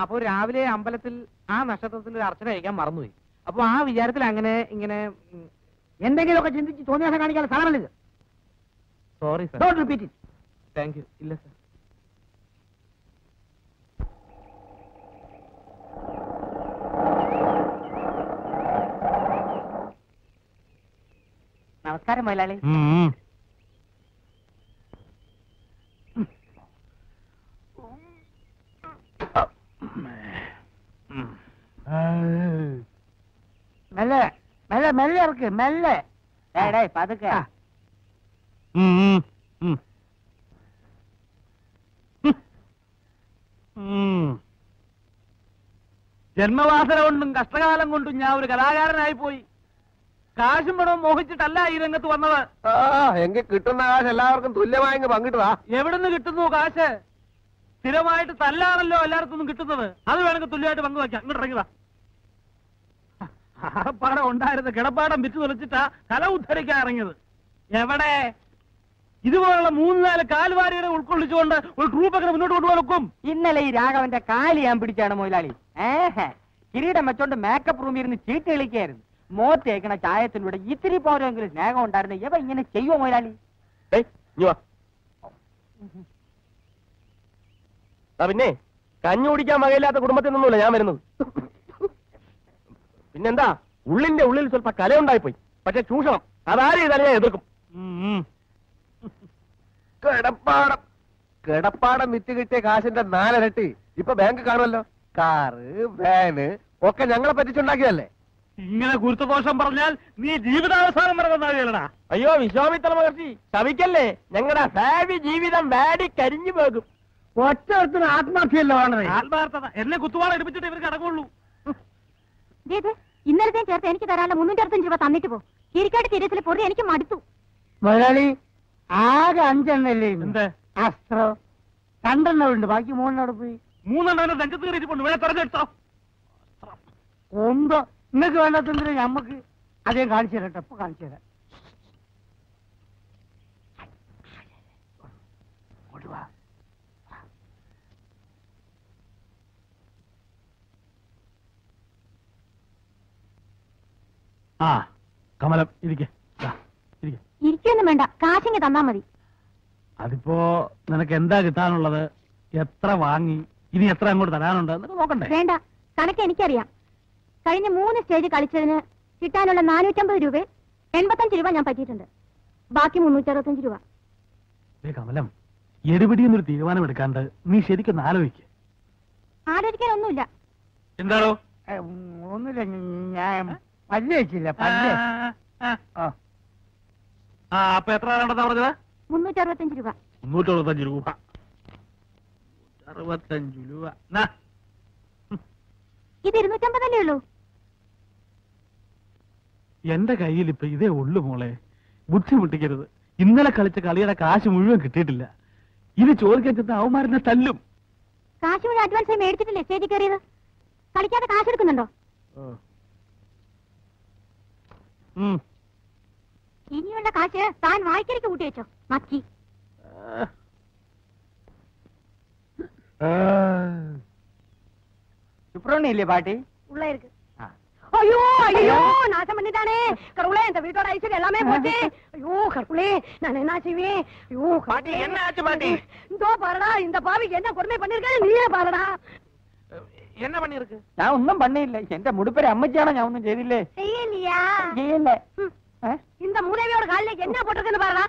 അപ്പൊ രാവിലെ അമ്പലത്തിൽ ആ നക്ഷത്രത്തിൽ ഒരു അർച്ചന കഴിക്കാൻ മറന്നുപോയി. അപ്പൊ ആ വിചാരത്തിൽ അങ്ങനെ ഇങ്ങനെ എന്തെങ്കിലുമൊക്കെ ചിന്തിച്ച് തോന്നിയാസം കാണിക്കാൻ സാധനമല്ല ഇത്. Sorry sir. Don't repeat it. Thank you. ഇല്ല സാർ. നമസ്കാരം മലയാളി. മെല്ലെ മെല്ലെ മെല്ലെ ഇറക്ക് മെല്ലെ. പതുക്കെ. ജന്മവാസന കൊണ്ടും കഷ്ടകാലം കൊണ്ടും ഞാൻ ഒരു കലാകാരനായി പോയി. കാശും പണവും മോഹിച്ചിട്ടല്ല ഈ രംഗത്ത് വന്നത്. എങ്കിൽ കിട്ടുന്ന കാശ് എല്ലാവർക്കും തുല്യമായി പങ്കിട്ടതാ. എവിടുന്ന് കിട്ടുന്നു കാശ്? സ്ഥിരമായിട്ട് തല്ലാണല്ലോ എല്ലാവർക്കും കിട്ടുന്നത്. അത് വേണമെങ്കിൽ തുല്യമായിട്ട് പങ്കുവയ്ക്കാം. ഇങ്ങോട്ട് ഇറങ്ങിയതാ. ആപ്പാടം ഉണ്ടായിരുന്ന കിടപ്പാടം വിറ്റ് തുലച്ചിട്ടാ കല ഉദ്ധരിക്കാൻ ഇറങ്ങിയത്. എവിടെ ഇതുപോലുള്ള 3-4 കാൽവാരികളെ ഉൾക്കൊള്ളിച്ചുകൊണ്ട് ഒരു ട്രൂപ്പൊക്കെ മുന്നോട്ട് കൊണ്ടുപോകും? ഇന്നലെ ഈ രാഘവന്റെ കാല് ഞാൻ പിടിച്ചാണ് മൊയിലാളി. കിരീടം വെച്ചോണ്ട് മേക്കപ്പ് റൂമിൽ ഇരുന്ന് ചീട്ട് കളിക്കായിരുന്നു. മോത്ത് തേക്കണ ചായത്തിലൂടെ ഇത്തിരി പോരെങ്കിലും സ്നേഹം ഉണ്ടായിരുന്നു. ഇവ ഇങ്ങനെ ചെയ്യുമോ മൊയിലാളി? പിന്നെ കഞ്ഞി കുടിക്കാൻ വകയില്ലാത്ത കുടുംബത്തിൽ നിന്നല്ല ഞാൻ വരുന്നത്. പിന്നെന്താ, ഉള്ളിന്റെ ഉള്ളിൽ സ്വല്പ കലയുണ്ടായിപ്പോയി. പക്ഷെ ചൂഷണം അതാരും ഇതല്ല ഞാൻ എതിർക്കും. കിടപ്പാടം വിറ്റ് കിട്ടിയ കാശിന്റെ 4 ഇരട്ടി ഇപ്പൊ ബാങ്ക് കാണുമല്ലോ. കാറ്, വാന് ഒക്കെ ഞങ്ങളെ പറ്റിച്ചുണ്ടാക്കിയതല്ലേ. ഇങ്ങനെ ഗുരുത്വദോഷം പറഞ്ഞാൽ നീ ജീവിതാവസാനം വരെ വന്നാകേലടാ. അയ്യോ വിശ്വാമിത്ര മഹർഷി, ശവിക്കല്ലേ. ഞങ്ങളുടെ ഭാവി ജീവിതം വാടി കരിഞ്ഞു പോകും. ഒറ്റത്തിന് ആത്മഹത്യയല്ലോ ആണത്. ആത്മാർത്ഥത എന്നെ കുത്തുവാള എടുപ്പിച്ചിട്ട് ഇവർക്ക് അടങ്ങുള്ളൂ. ഇന്നലത്തെയും ചേർത്ത് എനിക്ക് തരാനുള്ള 365 രൂപ തന്നിട്ട് പോ. കിരിക്കാട്ട് തിരച്ചിൽ പൊറി എനിക്ക് മടുത്തു. മുതലാളി ആകെ 5 എണ്ണല്ലേ? എന്ത് അസ്ത്രം 2 എണ്ണം ഉണ്ട്, ബാക്കി 3 എണ്ണം അവിടെ പോയി. 3 എണ്ണം രംഗത്ത് കയറിയിട്ടുണ്ട്. വേണേ തെരഞ്ഞെടുത്തോ. ഒന്തോ നിങ്ങൾക്ക് വേണ്ടാത്തെന്തിനാ ഞമ്മക്ക് അതേ കാണിച്ചു തരട്ടെ. ഇപ്പൊ കാണിച്ചു തരാം. ആ കമലം ഇരിക്കെ. ഇരിക്കൊന്നും വേണ്ട, കാശിങ്ങ് തന്നാ മതി. അതിപ്പോ നിനക്ക് എന്താ കിട്ടാനുള്ളത്? എത്ര വാങ്ങി? ഇനി എത്ര അങ്ങോട്ട് തരാനുണ്ട് എന്നൊക്കെ നോക്കണ്ടേ? വേണ്ട, കണക്ക് എനിക്കറിയാം. കഴിഞ്ഞ 3 സ്റ്റേജ് കളിച്ചതിന് കിട്ടാനുള്ള 450 രൂപ 85 രൂപ ഞാൻ പറ്റിയിട്ടുണ്ട്. ബാക്കി 365 രൂപ. കമലം, എടുപിടി എന്നൊരു തീരുമാനം എടുക്കാണ്ട് നീ ശരിക്കൊന്ന് ആലോചിക്ക്. ആലോചിക്കാനൊന്നുമില്ല. എന്താണോ? ഒന്നുമില്ല, ഞാൻ പല്ല് വെച്ചില്ല. പല്ല് അപ്പൊ എത്ര വേണ്ടെന്നാ പറഞ്ഞത്? 365 രൂപ. 365 രൂപ. 65 രൂപ. ഇത് 250 അല്ലേ ഉള്ളൂ? എന്റെ കയ്യിൽ ഇപ്പൊ ഇതേ ഉള്ളു മോളെ. ബുദ്ധിമുട്ടിക്കരുത്. ഇന്നലെ കളിച്ച കളിയുടെ കാശ് മുഴുവൻ കിട്ടിയിട്ടില്ല. ഇത് ചോദിക്കാൻ ചെന്ന അവന്മാരെന്നെ തല്ലും. കാശ് മുഴുവൻ അഡ്വാൻസായി മേടിച്ചിട്ടില്ലേ സ്റ്റേജിൽ കയറിയത്? കളിക്കാതെ കാശ് എടുക്കുന്നുണ്ടോ? ഇനിയുള്ള കാശ് താൻ വായിക്കരിക്ക് കൂട്ടി വെച്ചോ. മക്കി സുബ്രഹ്മണ്യല്ലേ പാട്ടി? உள்ள இருக்கு. ஐயோ ஐயோ நாசம் பண்ணிட்டானே கடவுளே, இந்த வீட்டோட ஐஸ்வர்யம் எல்லாமே போச்சு. ஐயோ கடவுளே, நான் என்ன செய்வேன்? ஐயோ பாட்டி, என்ன ஆச்சு பாட்டி? இதோ பாருடா, இந்த பாவிக்கு என்ன கொடுமை பண்ணிருக்காரு நீயே பாருடா. என்ன பண்ணிருக்கு? ഞാൻ ഒന്നും പണിയില്ല. എന്റെ മുടിപ്പര അമ്മച്ചിയാണോ? ഞാൻ ഒന്നും ചെയ്തില്ലേ? செய்யலையா? ചെയ്യില്ല. இந்த மூதேவியோட காலில என்ன போட்டிருக்குன்னு பாருடா.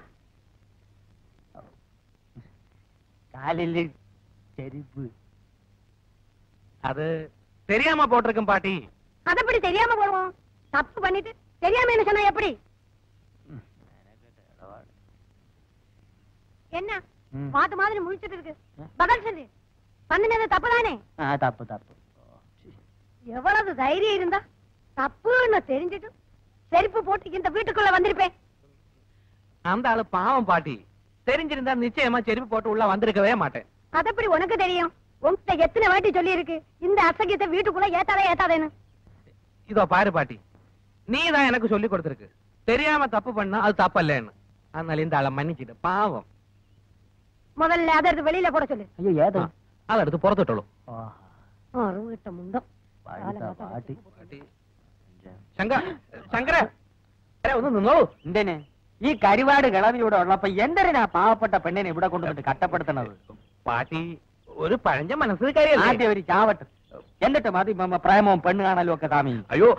കാലില് ചെരുപ്പ്. அது தெரியாம போட்டிருக்கும் பாட்டி. அது எப்படி தெரியாம போடுவோம்? தப்பு பண்ணிட்டு தெரியாம என்ன சொன்னா எப்படி? என்ன மாட்டு மாதிரி முழிச்சிட்டு இருக்கு பதில் சொல்லு பண்ணினது தப்புதானே தப்பு தப்பு எவ்வளவு தைரியம் இருந்தா தப்புன்னு தெரிஞ்சிட்டு செருப்பு போட்டு இந்த வீட்டுக்குள்ள வந்திருப்பேன். அந்த ஆளு பாவம் பாட்டி, தெரிஞ்சிருந்தா நிச்சயமா செருப்பு போட்டு உள்ள வந்திருக்கவே மாட்டேன். அதப்படி உனக்கு தெரியும்? உன்கிட்ட எத்தனை வாட்டி சொல்லி இருக்கு இந்த அசகியத்தை வீட்டுக்குள்ள ஏத்தாதேன்னு. இதோ பாரு பாட்டி, நீ தான் எனக்கு சொல்லி கொடுத்திருக்கு தெரியாம தப்பு பண்ணா அது தப்பு இல்லன்னு. அதனால இந்த ஆளை மன்னிச்சிட்டு பாவம். முதல்ல அதை எடுத்து வெளியில போட சொல்லு. ஐயோ ஏதோ அதை எடுத்து புறத்துட்டோம். அருவிட்ட முண்டம் പാട്ടി ശങ്കര ഒന്ന് നിന്നോളൂ. എന്തേനെ ഈ കരിവാട് കിളവി ഇവിടെ ഉള്ളപ്പോ എന്തിനാ പാവപ്പെട്ട പെണ്ണിനെ ഇവിടെ കൊണ്ടുപോയിട്ട് കട്ടപ്പെടുത്തണത്? പാട്ടി ഒരു പഴഞ്ച മനസ്സിൽ ആദ്യം ഒരു ചാവട്ട്, എന്നിട്ട് മതി പ്രേമവും പെണ്ണ് കാണലും ഒക്കെ സ്വാമി. അയ്യോ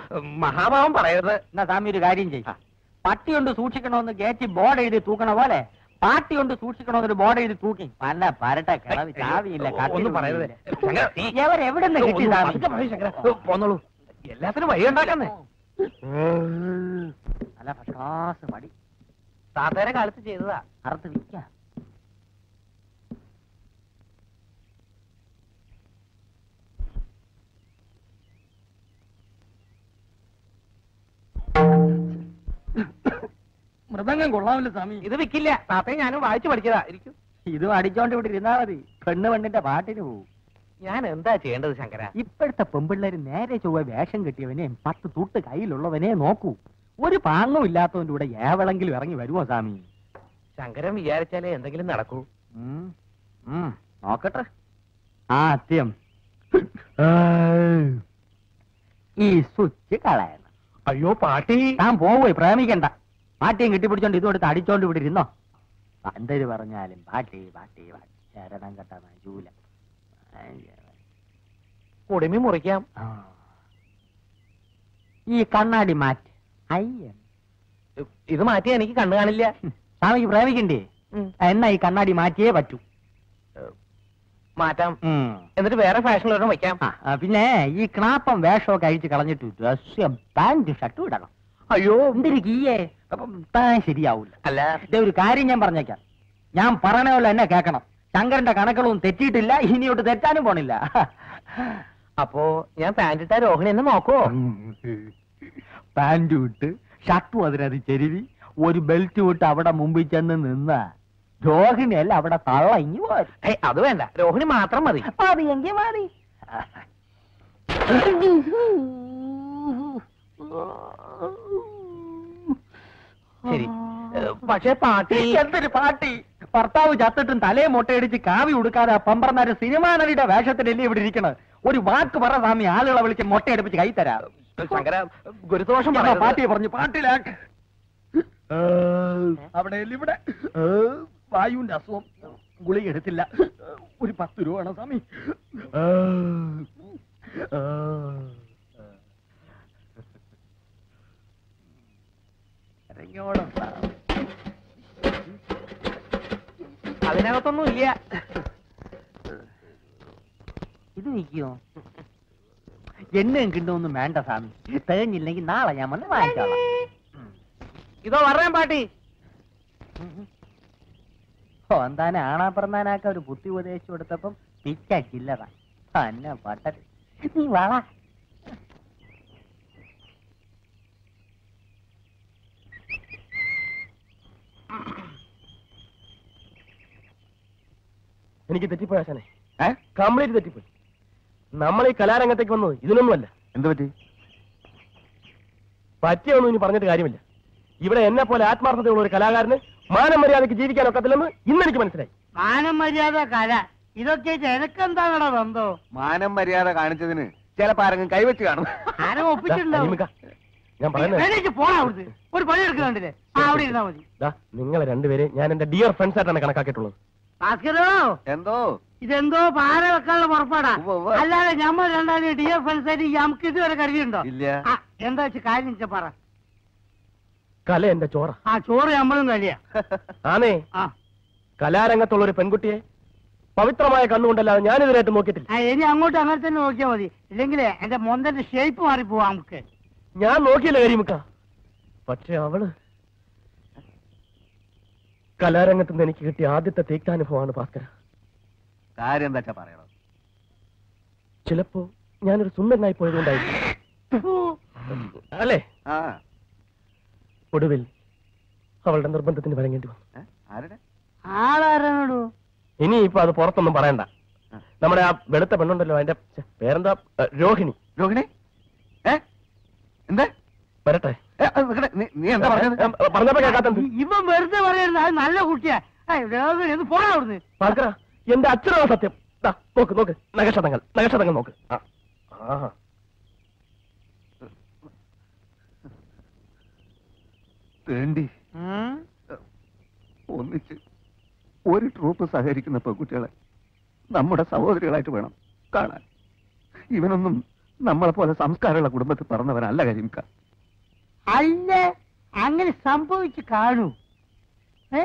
മഹാഭാവം പറയരുത്. എന്നാ സ്വാമി ഒരു കാര്യം ചെയ്യും, പട്ടി കൊണ്ട് സൂക്ഷിക്കണമെന്ന് ഗേറ്റ് ബോർഡ് എഴുതി തൂക്കണ പോലെ പാട്ടി കൊണ്ട് സൂക്ഷിക്കണമെന്നൊരു ബോർഡ് എഴുതി തൂക്കി പല പരട്ട കിളവി ചാവിയില്ല. ഒന്നും പറയരുത്. എവിടെ നിന്ന് കിട്ടി സ്വാമി? പോന്നോളൂ, എല്ലാത്തിനും വഴിയുണ്ടാക്കുന്നേ. നല്ല ഫസ്റ്റ് മടി താത്തേരെ കാലത്ത് ചെയ്തതാ, അറുത്ത് വിൽക്കാം. മൃദംഗം കൊള്ളാമല്ലോ സ്വാമി. ഇത് വിൽക്കില്ല, താത്തയെ ഞാനും വായിച്ചു പഠിച്ചതാ. ഇരിക്കും. ഇതും അടിച്ചോണ്ട് ഇവിടെ ഇരുന്നാ മതി, പെണ്ണ് പെണ്ണിന്റെ പാട്ടിന് പോവും. ഞാൻ എന്താ ചെയ്യേണ്ടത് ശങ്കര? ഇപ്പോഴത്തെ പെമ്പിള്ളേര് നേരെ ചൊവ്വ വേഷം കെട്ടിയവനെ 10 തൂട്ട് കയ്യിലുള്ളവനെ നോക്കൂ. ഒരു പാങ്ങും ഇല്ലാത്തവന്റെ കൂടെ ഏവളെങ്കിലും ഇറങ്ങി വരുമോ സ്വാമി? ശങ്കരൻ വിചാരിച്ചാലേ എന്തെങ്കിലും നടക്കൂ. നോക്കട്ടെ. ആദ്യം ഈ സ്വിച്ച് കളയണം. അയ്യോ പാട്ടി, താൻ പോവേ, പ്രേമിക്കണ്ട. പാട്ടിയും കെട്ടിപ്പിടിച്ചോണ്ട് ഇതും എടുത്ത് അടിച്ചോണ്ട് ഇവിടെ ഇരുന്നോ. പന്തര് പറഞ്ഞാലും പാട്ടി പാട്ടി പാട്ടി ശരണം കെട്ടാ ജൂല കുടുമി മുറിക്കാം. ഈ കണ്ണാടി മാറ്റി. അയ്യ, ഇത് മാറ്റിയാ എനിക്ക് കണ്ണു കാണില്ല. സ്വാമിക്ക് പ്രേമിക്കണ്ടേ? എന്നാ ഈ കണ്ണാടി മാറ്റിയേ പറ്റൂ. മാറ്റാം, എന്നിട്ട് വേറെ ഫാഷനിലൊരെണ്ണം വയ്ക്കാം. പിന്നെ ഈ ക്ലാപ്പം വേഷമൊക്കെ അഴിച്ച് കളഞ്ഞിട്ട് ഡ്രസ് പാന്റ് ഷർട്ടും ഇടണം. അയ്യോ എന്തൊരു കീയേ, താൻ ശരിയാവൂല. അല്ല, ഇതേ ഒരു കാര്യം ഞാൻ പറഞ്ഞേക്കാം, ഞാൻ പറയണല്ലോ എന്നെ കേൾക്കണം. ശങ്കരന്റെ കണക്കുകളൊന്നും തെറ്റിയിട്ടില്ല, ഇനിയോട്ട് തെറ്റാനും പോണില്ല. അപ്പോ ഞാൻ പാന്റ് ഇട്ടാ രോഹിണി എന്നെ നോക്കുവോ? പാന്റ് വിട്ട് ഷർട്ടും അതിനത് ചെരുവി ഒരു ബെൽറ്റ് വിട്ട് അവിടെ മുമ്പിൽ ചെന്ന് നിന്ന രോഹിണിയല്ല അവിടെ തള്ള ഇങ്ങി പോയി. അത് വേണ്ട, രോഹിണി മാത്രം മതി. മതിയെങ്കിൽ മതി. ശരി, പക്ഷേ പാട്ടി. എന്തൊരു പാട്ടി? ഭർത്താവ് ചത്തിട്ടും തലയെ മുട്ടയടിച്ച് കാവി ഉടുക്കാതെ പമ്പർന്നാര് സിനിമാ നടിയുടെ വേഷത്തിലല്ലേ ഇവിടെ ഇരിക്കണത്? ഒരു വാക്ക് പറ സ്വാമി, ആളുകളെ വിളിച്ച് മുട്ടയടിപ്പിച്ച് കൈ തരാം. ശങ്കര ഗുരുദോഷം പാട്ടിയെ പറഞ്ഞു, പാട്ടിലാക്ക്. അവിടെ ഇവിടെ വായുവിന്റെ അസുഖം, ഗുളിക എടുത്തില്ല. ഒരു 10 രൂപ വേണം സ്വാമി. അതിനകത്തൊന്നും ഇല്ല. ഇത് നിൽക്കുമോ? എണ്ണയും കിണ്ടൊന്നും വേണ്ട സ്വാമി, തികഞ്ഞില്ലെങ്കിൽ നാളെ ഞാൻ വന്ന് വാങ്ങിച്ചോളാം. ഇതോ പറയാൻ പാട്ടി. എന്താനെ ആണാ പറഞ്ഞാനാക്ക ഒരു ബുദ്ധി ഉപദേശിച്ചു കൊടുത്തപ്പം പിച്ചില്ലതാ തന്നെ പട്ടത്. നീ വള എനിക്ക് തെറ്റിപ്പോയാശാനെ, കംപ്ലീറ്റ് തെറ്റിപ്പോയി. നമ്മൾ ഈ കലാരംഗത്തേക്ക് വന്നത് ഇതിനൊന്നുമല്ല. എന്ത് പറ്റി? പറ്റിയൊന്നും ഇനി പറഞ്ഞിട്ട് കാര്യമില്ല. ഇവിടെ എന്നെ പോലെ ആത്മാർത്ഥതയുള്ള ഒരു കലാകാരന് മാനം മര്യാദയ്ക്ക് ജീവിക്കാൻ ഒക്കത്തില്ലെന്ന് ഇന്നെനിക്ക് മനസ്സിലായി. മാനം മര്യാദ കല ഇതൊക്കെ എനക്കെന്താണോ ബന്ധോ? മാനം മര്യാദ കാണിച്ചതിന് ചിലപ്പോ ആരെങ്കിലും കൈവച്ച് കാണും. ആരും ഒപ്പിച്ചിട്ടുണ്ടാവും. ഞാൻ പറയുന്നത് പോണ അവിടുന്ന് ഒരു പണി എടുക്കുന്നുണ്ടല്ലേ, അവിടെ ഇരുന്നാ മതി. നിങ്ങളെ രണ്ടുപേരെ ഞാൻ എന്റെ ഡിയർ ഫ്രണ്ട്സ് ആയിട്ടാണ് കണക്കാക്കിയിട്ടുള്ളത്. ഭാസ്കരോ, എന്തോ ഇതെന്തോ പാര വെക്കാനുള്ള പുറപ്പാടാ. ഉവ്വ് ഉവ്വ്. അല്ലാതെ നമ്മൾ രണ്ടാളും ഡിയർ ഫ്രണ്ട്സ് ആയിട്ട് നമുക്ക് ഇതുവരെ കരുതിയുണ്ടോ? ഇല്ല. എന്താ വെച്ച് കാര്യം വെച്ചാ പറ. കല എന്റെ ചോറ. ആ ചോറ് നമ്മളും കഴിയാ. ആണേ, ആ കലാരംഗത്തുള്ള ഒരു പെൺകുട്ടിയെ പവിത്രമായ കണ്ണുകൊണ്ടല്ലാതെ ഞാനിതിനായിട്ട് നോക്കിയിട്ടില്ല. ഇനി അങ്ങോട്ട് അങ്ങനെ തന്നെ നോക്കിയാൽ മതി, ഇല്ലെങ്കിലേ എന്റെ മൊന്തന്റെ ഷേപ്പ് മാറിപ്പോവാ. നമുക്ക് ഞാൻ നോക്കിയില്ല കരിമുക്ക, പക്ഷെ അവള് കലാരംഗത്ത് നിന്ന് എനിക്ക് കിട്ടിയ ആദ്യത്തെ തീക്താനുഭവമാണ് ഭാസ്കര. കാര്യം എന്താ വെച്ചാ പറയണം. ചിലപ്പോ ഞാനൊരു സുന്ദരനായി പോയതുകൊണ്ടായിരിക്കും അല്ലേ? ഒടുവിൽ അവളുടെ നിർബന്ധത്തിന് വഴങ്ങേണ്ടി വന്നു. ആരുടെ ആളാരാണോ? ഇനി ഇപ്പൊ അത് പുറത്തൊന്നും പറയണ്ട. നമ്മുടെ ആ വെളുത്ത പെണ്ണുണ്ടല്ലോ, അതിന്റെ പേരെന്താ? രോഹിണി. രോഹിണി? എന്താ വരട്ടെ. നീ എന്താ പറഞ്ഞത്? പറഞ്ഞപ്പോ കേൾക്കാത്ത ഇവൻ വെറുതെ പറയരുത്, അത് നല്ല കുട്ടിയാ. പോടാ അവിടുന്ന്. ഭാസ്കര, എന്റെ അച്ഛനാണ് സത്യം. നോക്ക് നോക്ക്, നഗക്ഷതങ്ങൾ നോക്ക്. വേണ്ടി ഒന്നിച്ച് ഒരു ട്രൂപ്പ് സഹകരിക്കുന്ന പെൺകുട്ടികളെ നമ്മുടെ സഹോദരികളായിട്ട് വേണം കാണാൻ. ഇവനൊന്നും നമ്മളെ പോലെ സംസ്കാരമുള്ള കുടുംബത്തിൽ പറഞ്ഞവനല്ല കരിമിക്ക. അല്ല, അങ്ങനെ സംഭവിച്ചു കാണൂ. ഏ